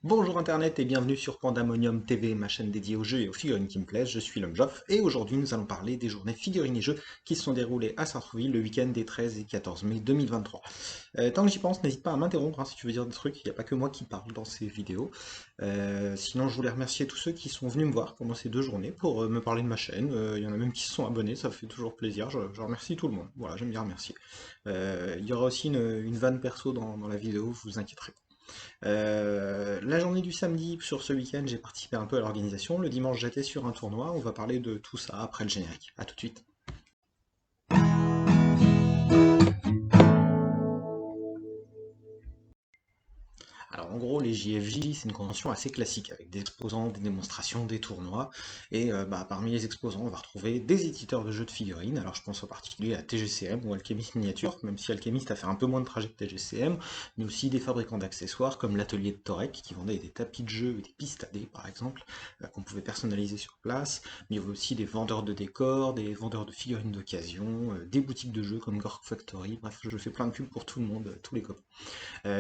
Bonjour Internet et bienvenue sur Pandamonium TV, ma chaîne dédiée aux jeux et aux figurines qui me plaisent. Je suis l'homme Joff et aujourd'hui nous allons parler des journées figurines et jeux qui se sont déroulées à Sartrouville le week-end des 13 et 14 mai 2023. Tant que j'y pense, n'hésite pas à m'interrompre si tu veux dire des trucs, il n'y a pas que moi qui parle dans ces vidéos. Sinon je voulais remercier tous ceux qui sont venus me voir pendant ces deux journées pour me parler de ma chaîne. Il y en a même qui se sont abonnés, ça fait toujours plaisir, je remercie tout le monde. Voilà, j'aime bien remercier. Il y aura aussi une vanne perso dans la vidéo, vous vous inquiéterez pas. La journée du samedi, sur ce week-end, j'ai participé un peu à l'organisation. Le dimanche, j'étais sur un tournoi. On va parler de tout ça après le générique. A tout de suite. Alors en gros, les JFJ, c'est une convention assez classique, avec des exposants, des démonstrations, des tournois, et parmi les exposants, on va retrouver des éditeurs de jeux de figurines, alors je pense en particulier à TGCM ou Alchemist Miniature, même si Alchemist a fait un peu moins de trajet que TGCM, mais aussi des fabricants d'accessoires comme l'atelier de Torek, qui vendait des tapis de jeu et des pistes à dés par exemple, qu'on pouvait personnaliser sur place, mais il y avait aussi des vendeurs de décors, des vendeurs de figurines d'occasion, des boutiques de jeux comme Gork Factory, bref, je fais plein de pubs pour tout le monde, tous les copains.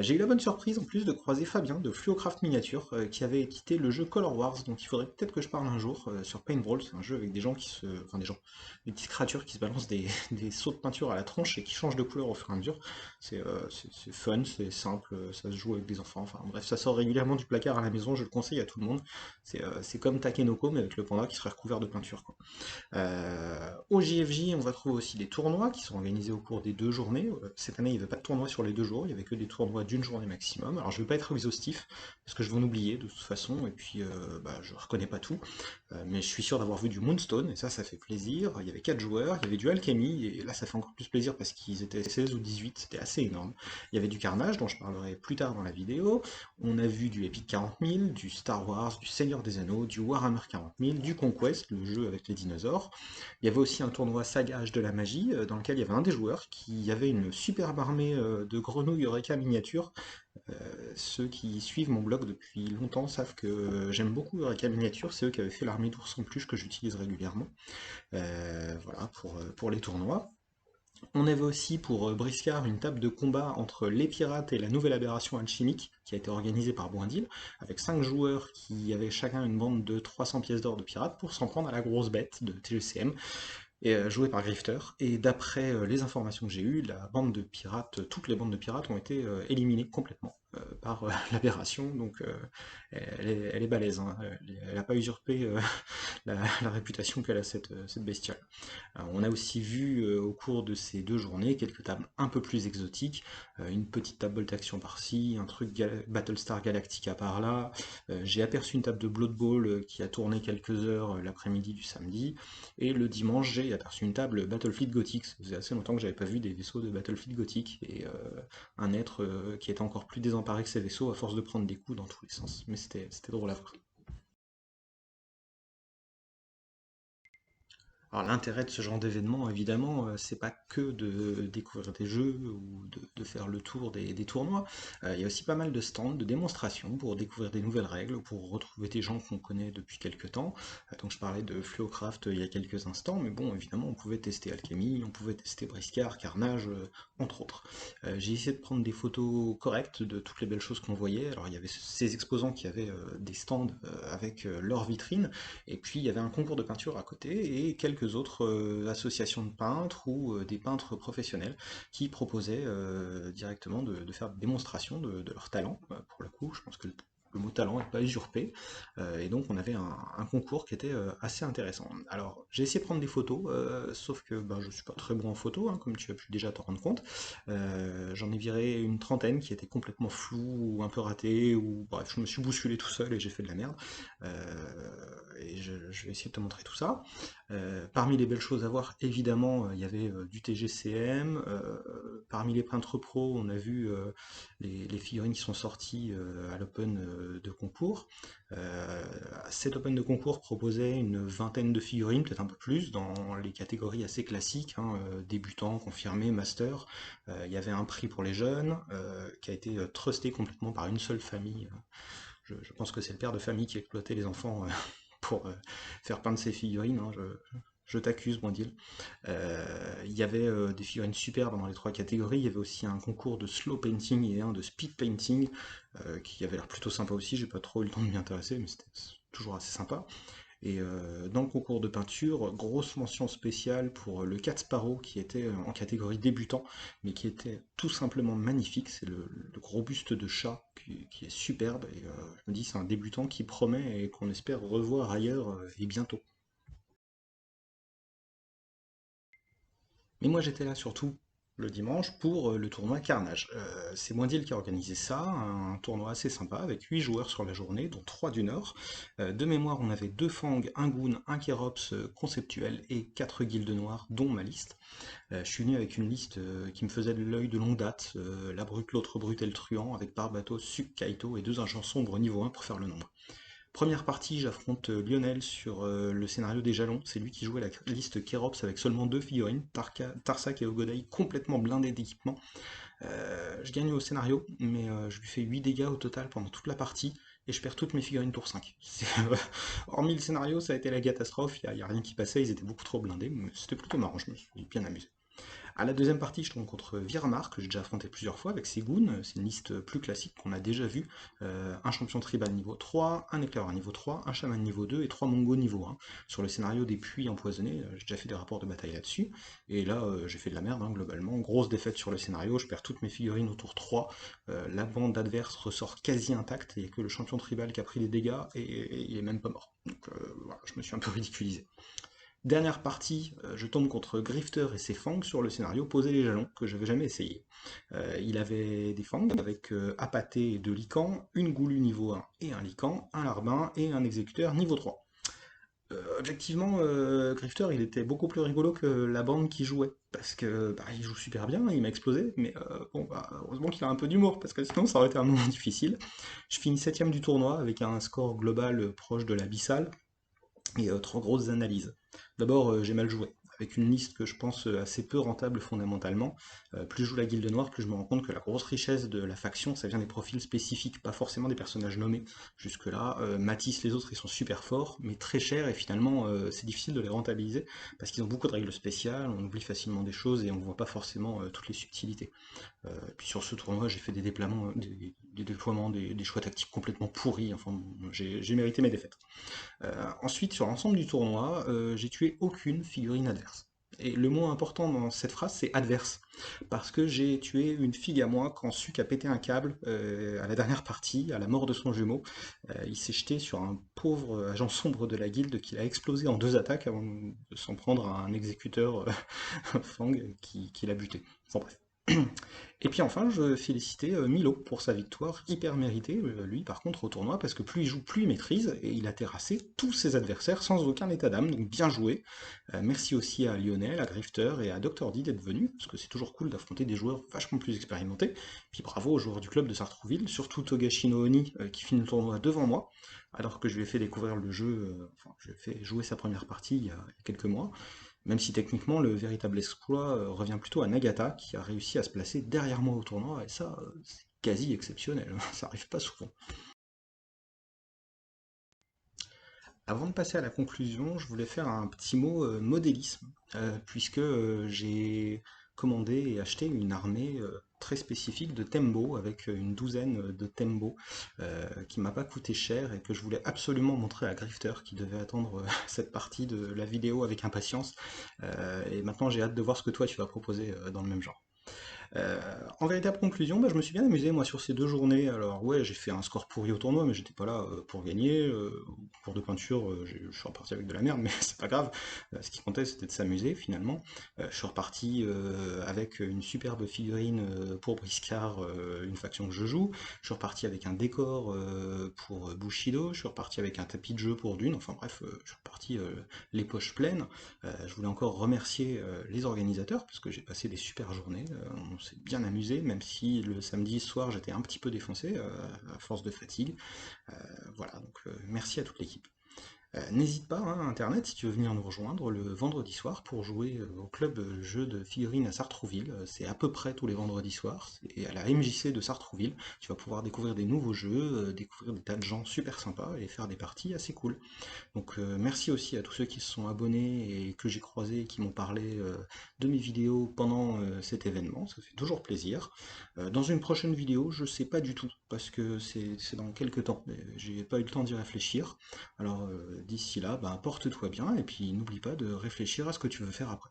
J'ai eu la bonne surprise en plus de croiser Fabien de Fluocraft Miniature qui avait édité le jeu Color Wars, donc il faudrait peut-être que je parle un jour sur Paintball, c'est un jeu avec des gens qui se. Enfin des gens, des petites créatures qui se balancent des sauts de peinture à la tronche et qui changent de couleur au fur et à mesure. C'est fun, c'est simple, ça se joue avec des enfants, enfin bref, ça sort régulièrement du placard à la maison, je le conseille à tout le monde. C'est comme Takenoko mais avec le panda qui serait recouvert de peinture, quoi. Au JFJ, on va trouver aussi des tournois qui sont organisés au cours des deux journées. Cette année, il n'y avait pas de tournoi sur les deux jours, il n'y avait que des tournois d'une journée maximum. Alors je ne vais pas être exhaustif, parce que je vais en oublier de toute façon, et puis je reconnais pas tout. Mais je suis sûr d'avoir vu du Moonstone, et ça fait plaisir. Il y avait 4 joueurs, il y avait du Alchemy, et là ça fait encore plus plaisir parce qu'ils étaient 16 ou 18, c'était assez énorme. Il y avait du Carnage, dont je parlerai plus tard dans la vidéo. On a vu du Epic 40 000, du Star Wars, du Seigneur des Anneaux, du Warhammer 40 000, du Conquest, le jeu avec les dinosaures. Il y avait aussi un tournoi Saga Âge de la Magie, dans lequel il y avait un des joueurs qui avait une superbe armée de grenouilles Eureka miniatures. Ceux qui suivent mon blog depuis longtemps savent que j'aime beaucoup Eureka miniatures, c'est eux qui avaient fait l'armée d'ours en peluche que j'utilise régulièrement. Voilà pour les tournois. On avait aussi pour Briscard une table de combat entre les pirates et la nouvelle aberration alchimique qui a été organisée par Boindil, avec 5 joueurs qui avaient chacun une bande de 300 pièces d'or de pirates pour s'en prendre à la grosse bête de TGCM, et joué par Grifter. Et d'après les informations que j'ai eues, la bande de pirates, toutes les bandes de pirates ont été éliminées complètement par l'aberration, donc elle est balèze, hein. Elle n'a pas usurpé la réputation qu'elle a cette bestiole. On a aussi vu au cours de ces deux journées quelques tables un peu plus exotiques, une petite table Bolt Action par-ci, un truc Battlestar Galactica par-là. J'ai aperçu une table de Blood Bowl qui a tourné quelques heures l'après-midi du samedi, et le dimanche j'ai aperçu une table Battlefleet Gothic. Ça faisait assez longtemps que j'avais pas vu des vaisseaux de Battlefleet Gothic, et un être qui était encore plus désemparé que ses vaisseaux à force de prendre des coups dans tous les sens. Mais c'était drôle à voir. Alors l'intérêt de ce genre d'événement, évidemment, c'est pas que de découvrir des jeux ou de faire le tour des tournois. Il y a aussi pas mal de stands, de démonstrations pour découvrir des nouvelles règles, pour retrouver des gens qu'on connaît depuis quelques temps. Donc je parlais de Fluocraft il y a quelques instants, mais bon, évidemment, on pouvait tester Alchemy, on pouvait tester Briscard, Carnage, entre autres. J'ai essayé de prendre des photos correctes de toutes les belles choses qu'on voyait. Alors il y avait ces exposants qui avaient des stands avec leurs vitrines, et puis il y avait un concours de peinture à côté et quelques autres associations de peintres ou des peintres professionnels qui proposaient directement de faire des démonstrations de leur talent. Pour le coup, je pense que le mot talent n'est pas usurpé, et donc on avait un concours qui était assez intéressant. Alors j'ai essayé de prendre des photos, sauf que je suis pas très bon en photo, hein, comme tu as pu déjà t'en rendre compte. J'en ai viré une trentaine qui étaient complètement floues ou un peu ratées, ou bref, je me suis bousculé tout seul et j'ai fait de la merde. Et je vais essayer de te montrer tout ça. Parmi les belles choses à voir, évidemment, il y avait du TGCM. Parmi les peintres pro, on a vu les figurines qui sont sorties à l'Open de concours. Euh, Cet Open de concours proposait une vingtaine de figurines, peut-être un peu plus, dans les catégories assez classiques, hein, débutants, confirmés, master. Il y avait un prix pour les jeunes, qui a été trusté complètement par une seule famille. Je pense que c'est le père de famille qui exploitait les enfants pour faire peindre ses figurines, hein. Je t'accuse, Brindille. Il y avait des figurines superbes dans les trois catégories. Il y avait aussi un concours de slow painting et un de speed painting qui avait l'air plutôt sympa aussi. J'ai pas trop eu le temps de m'y intéresser, mais c'était toujours assez sympa. Et dans le concours de peinture, grosse mention spéciale pour le Cat Sparrow qui était en catégorie débutant, mais qui était tout simplement magnifique. C'est le gros buste de chat qui est superbe. Et je me dis, c'est un débutant qui promet et qu'on espère revoir ailleurs et bientôt. Mais moi j'étais là surtout le dimanche pour le tournoi Carnage. C'est Moindil qui a organisé ça, un tournoi assez sympa avec 8 joueurs sur la journée, dont 3 du Nord. De mémoire, on avait 2 Fang, un Goon, un Kerops conceptuel et 4 guildes noires, dont ma liste. Je suis venu avec une liste qui me faisait de l'œil de longue date, la brute, l'autre brute et le truand, avec Barbato, Suk, Kaito et 2 agents sombres niveau 1 pour faire le nombre. Première partie, j'affronte Lionel sur le scénario des jalons. C'est lui qui jouait la liste Kerops avec seulement 2 figurines, Tarsak et Ogodai complètement blindés d'équipement. Je gagne au scénario, mais je lui fais 8 dégâts au total pendant toute la partie, et je perds toutes mes figurines tour 5. Hormis le scénario, ça a été la catastrophe, il n'y a rien qui passait, ils étaient beaucoup trop blindés, mais c'était plutôt marrant, je me suis bien amusé. À la deuxième partie, je tombe contre Virmar, que j'ai déjà affronté plusieurs fois avec ses goons. C'est une liste plus classique qu'on a déjà vue. Un champion tribal niveau 3, un éclaireur niveau 3, un chaman niveau 2 et 3 mongos niveau 1. Sur le scénario des puits empoisonnés, j'ai déjà fait des rapports de bataille là-dessus. Et là, j'ai fait de la merde, hein, globalement. Grosse défaite sur le scénario, je perds toutes mes figurines au tour 3. La bande adverse ressort quasi intacte, et il n'y a que le champion tribal qui a pris des dégâts, et il est même pas mort. Donc voilà, je me suis un peu ridiculisé. Dernière partie, je tombe contre Grifter et ses fangs sur le scénario Poser les jalons, que j'avais jamais essayé. Il avait des fangs avec Apathé et 2 licans, une goulue niveau 1 et un lican, un larbin et un exécuteur niveau 3. Objectivement, Grifter il était beaucoup plus rigolo que la bande qui jouait, parce que bah, il joue super bien, il m'a explosé, mais bon, bah, heureusement qu'il a un peu d'humour, parce que sinon ça aurait été un moment difficile. Je finis 7ème du tournoi avec un score global proche de l'abyssal, et trois grosses analyses. D'abord, j'ai mal joué, avec une liste que je pense assez peu rentable fondamentalement. Plus je joue la guilde noire, plus je me rends compte que la grosse richesse de la faction, ça vient des profils spécifiques, pas forcément des personnages nommés. Jusque-là, Matisse, les autres, ils sont super forts, mais très chers, et finalement, c'est difficile de les rentabiliser, parce qu'ils ont beaucoup de règles spéciales, on oublie facilement des choses, et on ne voit pas forcément toutes les subtilités. Puis sur ce tournoi, j'ai fait des déploiements, des déploiements, des choix tactiques complètement pourris, enfin, j'ai mérité mes défaites. Ensuite, sur l'ensemble du tournoi, j'ai tué aucune figurine adverse. Et le mot important dans cette phrase, c'est adverse. Parce que j'ai tué une figue à moi quand Suc a pété un câble à la dernière partie, à la mort de son jumeau. Il s'est jeté sur un pauvre agent sombre de la guilde qui l'a explosé en 2 attaques avant de s'en prendre à un exécuteur Fang qui l'a buté. Enfin bref. Et puis enfin, je félicitais Milo pour sa victoire hyper méritée, lui par contre au tournoi, parce que plus il joue, plus il maîtrise, et il a terrassé tous ses adversaires sans aucun état d'âme, donc bien joué. Merci aussi à Lionel, à Grifter et à Dr. D d'être venus, parce que c'est toujours cool d'affronter des joueurs vachement plus expérimentés. Puis bravo aux joueurs du club de Sartrouville, surtout Togashi no Oni, qui finit le tournoi devant moi, alors que je lui ai fait découvrir le jeu, enfin je lui ai fait jouer sa première partie il y a quelques mois. Même si techniquement le véritable exploit revient plutôt à Nagata qui a réussi à se placer derrière moi au tournoi et ça c'est quasi exceptionnel, ça arrive pas souvent. Avant de passer à la conclusion, je voulais faire un petit mot modélisme, puisque j'ai commandé et acheté une armée très spécifique de Tembo, avec une douzaine de Tembo, qui m'a pas coûté cher et que je voulais absolument montrer à Grifter, qui devait attendre cette partie de la vidéo avec impatience. Et maintenant j'ai hâte de voir ce que toi tu vas proposer dans le même genre. Euh, En véritable conclusion, bah, je me suis bien amusé moi sur ces 2 journées. Alors ouais, j'ai fait un score pourri au tournoi, mais j'étais pas là pour gagner. Au cours de peinture, je suis reparti avec de la merde, mais c'est pas grave. Ce qui comptait, c'était de s'amuser finalement. Je suis reparti avec une superbe figurine pour Briscard, une faction que je joue. Je suis reparti avec un décor pour Bushido. Je suis reparti avec un tapis de jeu pour Dune. Enfin bref, je suis reparti les poches pleines. Je voulais encore remercier les organisateurs parce que j'ai passé des super journées. On s'est bien amusé, même si le samedi soir j'étais un petit peu défoncé à force de fatigue. Voilà, donc merci à toute l'équipe. N'hésite pas, hein, Internet, si tu veux venir nous rejoindre le vendredi soir pour jouer au club jeu de figurines à Sartrouville. C'est à peu près tous les vendredis soirs. C'est à la MJC de Sartrouville. Tu vas pouvoir découvrir des nouveaux jeux, découvrir des tas de gens super sympas et faire des parties assez cool. Donc merci aussi à tous ceux qui se sont abonnés et que j'ai croisés et qui m'ont parlé de mes vidéos pendant cet événement, ça fait toujours plaisir. Dans une prochaine vidéo, je sais pas du tout, parce que c'est dans quelques temps, mais j'ai pas eu le temps d'y réfléchir. Alors d'ici là, bah, porte-toi bien et puis n'oublie pas de réfléchir à ce que tu veux faire après.